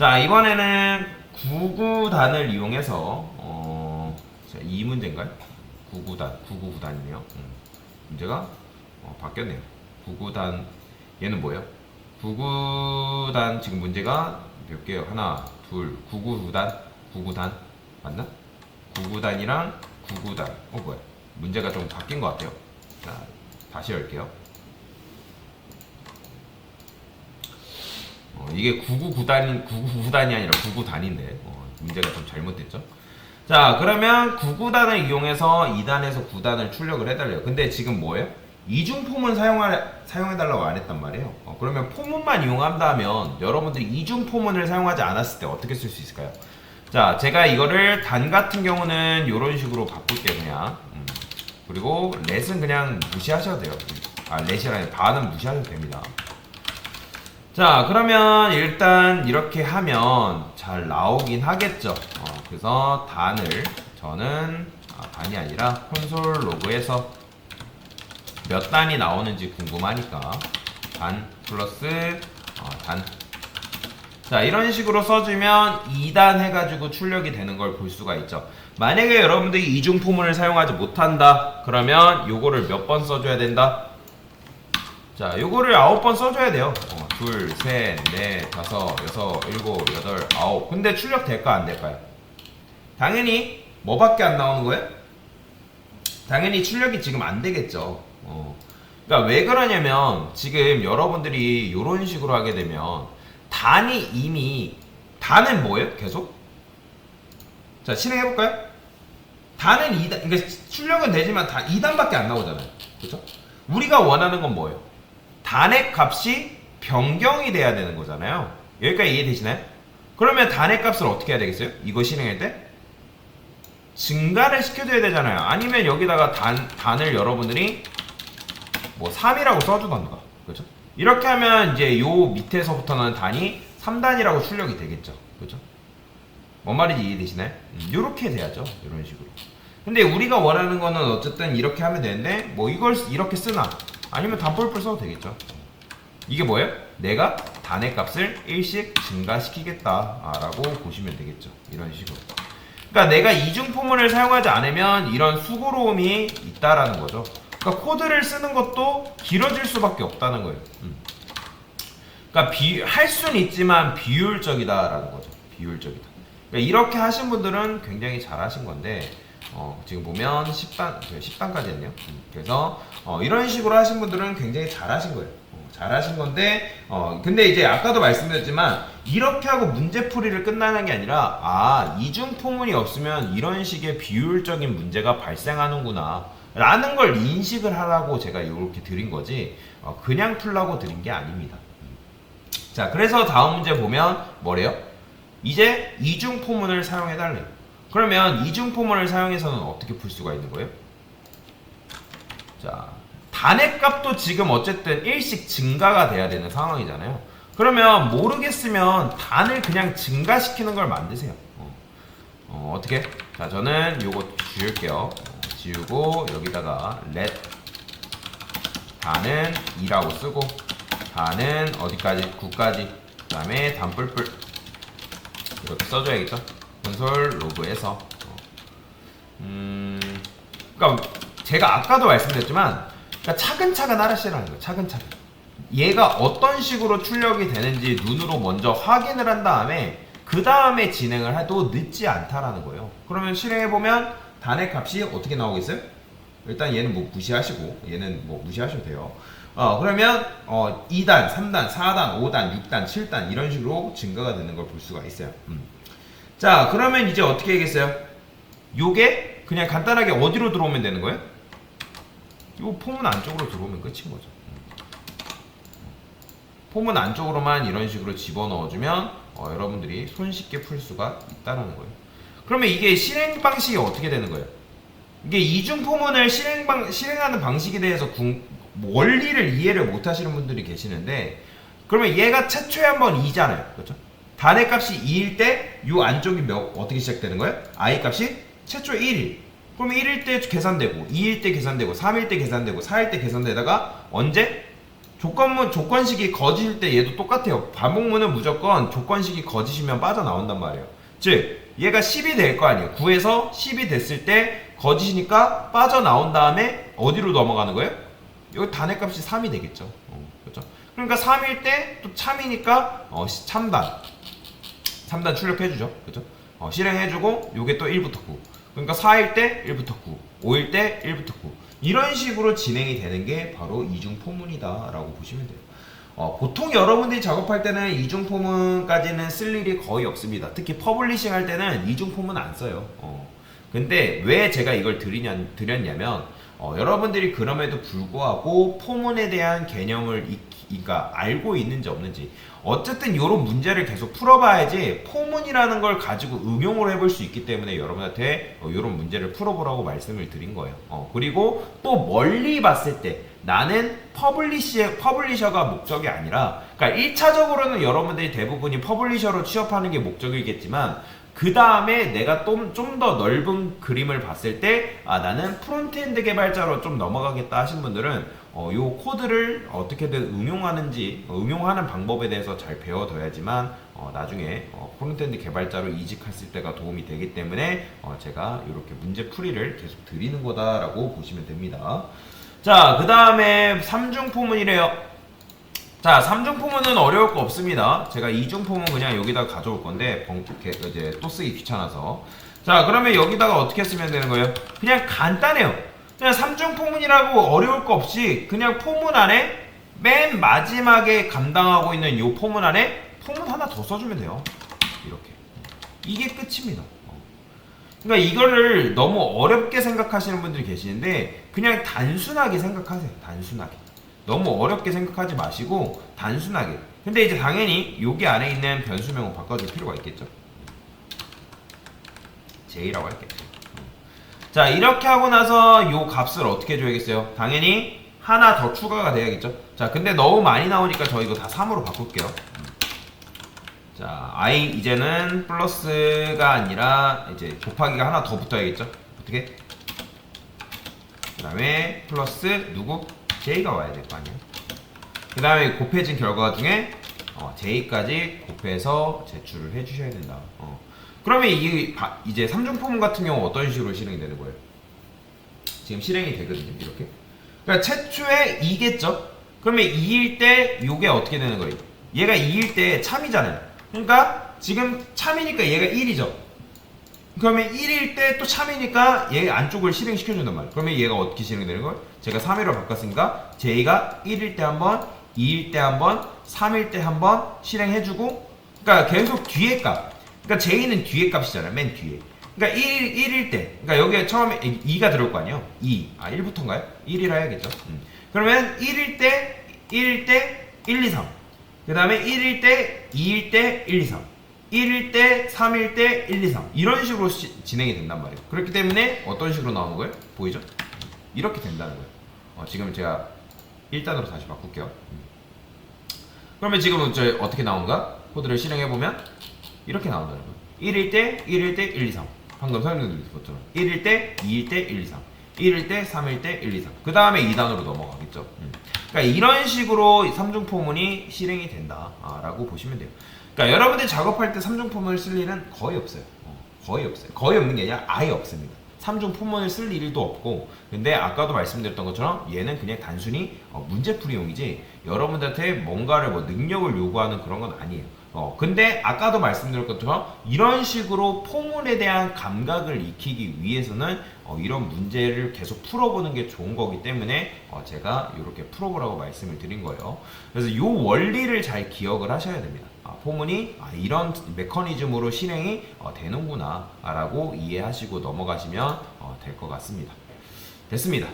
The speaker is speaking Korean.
자, 이번에는 구구단을 이용해서 자, 이 문제인가요? 구구단이네요. 문제가 바뀌었네요. 구구단 얘는 뭐예요? 구구단 지금 문제가 몇 개요? 하나, 둘, 구구단 맞나? 구구단이랑 구구단. 뭐야? 문제가 좀 바뀐 것 같아요. 자, 다시 열게요. 이게 구구단이 아니라 구구단인데 문제가 좀 잘못됐죠. 자, 그러면 구구단을 이용해서 2단에서 9단을 출력을 해달래요. 근데 지금 뭐예요? 이중포문 사용해달라고 안 했단 말이에요. 그러면 포문만 이용한다면 여러분들이 이중포문을 사용하지 않았을 때 어떻게 쓸 수 있을까요? 자, 제가 이거를 단 같은 경우는 이런 식으로 바꿀게요. 그냥 그리고 렛은 그냥 무시하셔도 돼요. 렛이라니 반은 무시하셔도 됩니다. 자, 그러면 일단 이렇게 하면 잘 나오긴 하겠죠. 그래서 단을 저는 단이 아니라 콘솔 로그에서 몇 단이 나오는지 궁금하니까 단 플러스 단. 자, 이런 식으로 써주면 2단 해가지고 출력이 되는 걸 볼 수가 있죠. 만약에 여러분들이 이중포문을 사용하지 못한다 그러면 요거를 몇 번 써줘야 된다? 자, 요거를 9번 써줘야 돼요. 둘, 셋, 넷, 다섯, 여섯, 일곱, 여덟, 아홉. 근데 출력 될까 안 될까요? 당연히 뭐밖에 안 나오는 거예요? 당연히 출력이 지금 안 되겠죠. 그러니까 왜 그러냐면 지금 여러분들이 이런 식으로 하게 되면 단이 이미 단은 뭐예요? 계속? 자, 실행해 볼까요? 단은 2단, 그러니까 출력은 되지만 2단밖에 안 나오잖아요. 그렇죠? 우리가 원하는 건 뭐예요? 단의 값이 변경이 돼야 되는 거잖아요. 여기까지 이해되시나요? 그러면 단의 값을 어떻게 해야 되겠어요? 이거 실행할 때? 증가를 시켜줘야 되잖아요. 아니면 여기다가 단을 여러분들이 뭐 3이라고 써주던가. 그렇죠? 이렇게 하면 이제 요 밑에서부터는 단이 3단이라고 출력이 되겠죠. 그렇죠? 뭔 말인지 이해되시나요? 요렇게 돼야죠. 이런 식으로. 근데 우리가 원하는 거는 어쨌든 이렇게 하면 되는데 뭐 이걸 이렇게 쓰나 아니면 단뿔뿔 써도 되겠죠. 이게 뭐예요? 내가 단의 값을 1씩 증가시키겠다라고 보시면 되겠죠. 이런 식으로. 그러니까 내가 이중포문을 사용하지 않으면 이런 수고로움이 있다라는 거죠. 그러니까 코드를 쓰는 것도 길어질 수밖에 없다는 거예요. 그러니까 할 수는 있지만 비효율적이다라는 거죠. 비효율적이다. 그러니까 이렇게 하신 분들은 굉장히 잘하신 건데 지금 보면 10단까지 했네요. 그래서 이런 식으로 하신 분들은 굉장히 잘하신 거예요. 잘하신 건데 근데 이제 아까도 말씀드렸지만 이렇게 하고 문제풀이를 끝나는 게 아니라 이중포문이 없으면 이런 식의 비효율적인 문제가 발생하는구나 라는 걸 인식을 하라고 제가 이렇게 드린 거지 그냥 풀라고 드린 게 아닙니다. 자, 그래서 다음 문제 보면 뭐래요? 이제 이중포문을 사용해 달래요. 그러면 이중포문을 사용해서는 어떻게 풀 수가 있는 거예요? 자, 단의 값도 지금 어쨌든 1씩 증가가 돼야 되는 상황이잖아요. 그러면 모르겠으면 단을 그냥 증가시키는 걸 만드세요. 어떻게? 자, 저는 요거 지울게요. 지우고 여기다가 let 단은 2라고 쓰고 단은 어디까지? 9까지. 그 다음에 단뿔뿔 이렇게 써줘야겠죠? 콘솔 로그에서 그러니까 제가 아까도 말씀드렸지만 그러니까 차근차근 하시라는 거예요. 차근차근 얘가 어떤 식으로 출력이 되는지 눈으로 먼저 확인을 한 다음에 그 다음에 진행을 해도 늦지 않다라는 거예요. 그러면 실행해보면 단의 값이 어떻게 나오겠어요? 일단 얘는 뭐 무시하시고 얘는 뭐 무시하셔도 돼요. 그러면 2단, 3단, 4단, 5단, 6단, 7단 이런 식으로 증가가 되는 걸 볼 수가 있어요. 자, 그러면 이제 어떻게 하겠어요? 요게 그냥 간단하게 어디로 들어오면 되는 거예요? 요 포문 안쪽으로 들어오면 끝인 거죠. 포문 안쪽으로만 이런 식으로 집어넣어주면 여러분들이 손쉽게 풀 수가 있다는 거예요. 그러면 이게 실행 방식이 어떻게 되는 거예요? 이게 이중포문을 실행하는 방식에 대해서 원리를 이해를 못 하시는 분들이 계시는데 그러면 얘가 최초에 한번 2잖아요. 그렇죠? 단의 값이 2일 때 이 안쪽이 어떻게 시작되는 거예요? i 값이 최초 1일. 그러면 1일 때 계산되고 2일 때 계산되고 3일 때 계산되고 4일 때 계산되다가 언제? 조건식이 거짓일 때 얘도 똑같아요. 반복문은 무조건 조건식이 거짓이면 빠져나온단 말이에요. 즉 얘가 10이 될 거 아니에요. 9에서 10이 됐을 때 거짓이니까 빠져나온 다음에 어디로 넘어가는 거예요? 여기 단의 값이 3이 되겠죠. 그렇죠? 그러니까 3일 때 또 참이니까 참단 출력해주죠. 그렇죠? 실행해주고 요게 또 1부터 9. 그러니까 4일 때 1부터 9, 5일 때 1부터 9. 이런 식으로 진행이 되는 게 바로 이중포문이다라고 보시면 돼요. 보통 여러분들이 작업할 때는 이중포문까지는 쓸 일이 거의 없습니다. 특히 퍼블리싱 할 때는 이중포문 안 써요. 근데 왜 제가 이걸 드렸냐면 여러분들이 그럼에도 불구하고 포문에 대한 개념을 그러니까 알고 있는지 없는지 어쨌든 이런 문제를 계속 풀어봐야지 포문이라는 걸 가지고 응용을 해볼 수 있기 때문에 여러분한테 이런 문제를 풀어보라고 말씀을 드린 거예요. 그리고 또 멀리 봤을 때 나는 퍼블리셔가 목적이 아니라 그러니까 1차적으로는 여러분들이 대부분이 퍼블리셔로 취업하는 게 목적이겠지만 그 다음에 내가 좀 더 넓은 그림을 봤을 때 나는 프론트엔드 개발자로 좀 넘어가겠다 하신 분들은 요 코드를 어떻게든 응용하는 방법에 대해서 잘 배워둬야지만 나중에 프론트엔드 개발자로 이직했을 때가 도움이 되기 때문에 제가 이렇게 문제 풀이를 계속 드리는 거다라고 보시면 됩니다. 자, 그 다음에 3중 포문이래요. 자, 3중 포문은 어려울 거 없습니다. 제가 2중 포문 그냥 여기다 가져올 건데 이제 또 쓰기 귀찮아서. 자, 그러면 여기다가 어떻게 쓰면 되는 거예요? 그냥 간단해요. 그냥 3중 포문이라고 어려울 거 없이 그냥 포문 안에 맨 마지막에 감당하고 있는 이 포문 안에 포문 하나 더 써주면 돼요. 이렇게. 이게 끝입니다. 그러니까 이거를 너무 어렵게 생각하시는 분들이 계시는데 그냥 단순하게 생각하세요. 단순하게. 너무 어렵게 생각하지 마시고 단순하게. 근데 이제 당연히 여기 안에 있는 변수명은 바꿔줄 필요가 있겠죠. J라고 할게요. 자, 이렇게 하고 나서 이 값을 어떻게 줘야겠어요? 당연히 하나 더 추가가 돼야겠죠. 자, 근데 너무 많이 나오니까 저 이거 다 3으로 바꿀게요. 자, I 이제는 플러스가 아니라 이제 곱하기가 하나 더 붙어야겠죠. 어떻게? 그 다음에 플러스 누구? J가 와야 될 거 아니에요. 그 다음에 곱해진 결과 중에 J까지 곱해서 제출을 해주셔야 된다. 그러면 이제 3중 포문 같은 경우 어떤 식으로 실행이 되는 거예요? 지금 실행이 되거든요. 이렇게. 그러니까 최초에 2겠죠? 그러면 2일 때 이게 어떻게 되는 거예요? 얘가 2일 때 참이잖아요. 그러니까 지금 참이니까 얘가 1이죠. 그러면 1일 때 또 참이니까 얘 안쪽을 실행시켜준단 말이에요. 그러면 얘가 어떻게 실행되는 거예요? 제가 3일로 바꿨으니까 J가 1일 때 한 번, 2일 때 한 번, 3일 때 한 번 실행해주고 그러니까 계속 뒤에 값. 그러니까 J는 뒤에 값이잖아요. 맨 뒤에. 그러니까 1일 때. 그러니까 여기에 처음에 2가 들어올 거 아니에요? 2. 1부터인가요? 1이라 해야겠죠. 그러면 1일 때 1, 2, 3. 그 다음에 1일 때, 2일 때, 1, 2, 3. 1일 때, 3일 때, 1, 2, 3. 이런 식으로 진행이 된단 말이에요. 그렇기 때문에 어떤 식으로 나오는 거예요? 보이죠? 이렇게 된다는 거예요. 지금 제가 1단으로 다시 바꿀게요. 그러면 지금 저 어떻게 나온가? 코드를 실행해보면 이렇게 나온다는 거예요. 1일 때, 1일 때, 1, 2, 3. 방금 설명드린 것처럼 1일 때, 2일 때, 1, 2, 3. 1일 때, 3일 때, 1, 2, 3. 그 다음에 2단으로 넘어가겠죠. 그러니까 이런 식으로 3중 포문이 실행이 된다라고 보시면 돼요. 그러니까 여러분들 작업할 때 3중 포문을 쓸 일은 거의 없어요. 거의 없어요. 거의 없는 게 아니라 아예 없습니다. 3중 포문을 쓸 일도 없고, 근데 아까도 말씀드렸던 것처럼 얘는 그냥 단순히 문제풀이용이지 여러분들한테 뭔가를 능력을 요구하는 그런 건 아니에요. 근데 아까도 말씀드렸던 것처럼 이런 식으로 포문에 대한 감각을 익히기 위해서는 이런 문제를 계속 풀어보는 게 좋은 거기 때문에 제가 이렇게 풀어보라고 말씀을 드린 거예요. 그래서 이 원리를 잘 기억을 하셔야 됩니다. 포문이 이런 메커니즘으로 실행이 되는구나 라고 이해하시고 넘어가시면 될 것 같습니다. 됐습니다.